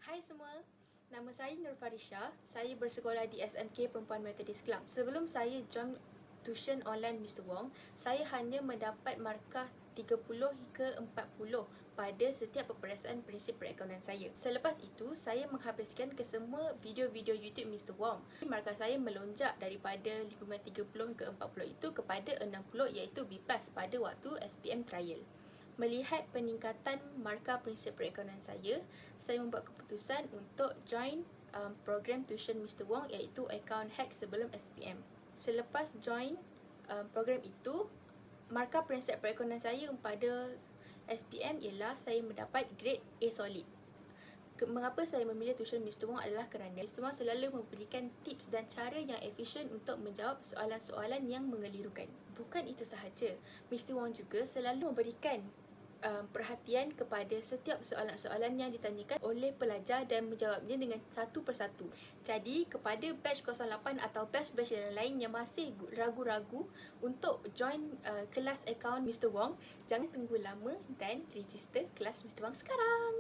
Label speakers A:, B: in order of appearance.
A: Hai semua, nama saya Nur Farisha. Saya bersekolah di SMK Perempuan Methodist Kelang. Sebelum saya join tuition online Mr. Wong, saya hanya mendapat markah 30 hingga 40 pada setiap peperiksaan prinsip perakaunan saya. Selepas itu, saya menghabiskan ke semua video-video YouTube Mr. Wong. Markah saya melonjak daripada lingkungan 30 hingga 40 itu kepada 60 iaitu B+ pada waktu SPM trial. Melihat peningkatan markah prinsip perakaunan saya membuat keputusan untuk join program tuition Mr. Wong iaitu Account Hack sebelum SPM. Selepas join program itu, markah prinsip perakaunan saya pada SPM ialah saya mendapat grade A solid. Mengapa saya memilih tuition Mr. Wong adalah kerana Mr. Wong selalu memberikan tips dan cara yang efisien untuk menjawab soalan-soalan yang mengelirukan. Bukan itu sahaja, Mr. Wong juga selalu memberikan perhatian kepada setiap soalan-soalan yang ditanyakan oleh pelajar dan menjawabnya dengan satu persatu. Jadi, kepada batch 08 atau batch-batch yang lain yang masih ragu-ragu untuk join kelas akaun Mr. Wong, jangan tunggu lama dan register kelas Mr. Wong sekarang.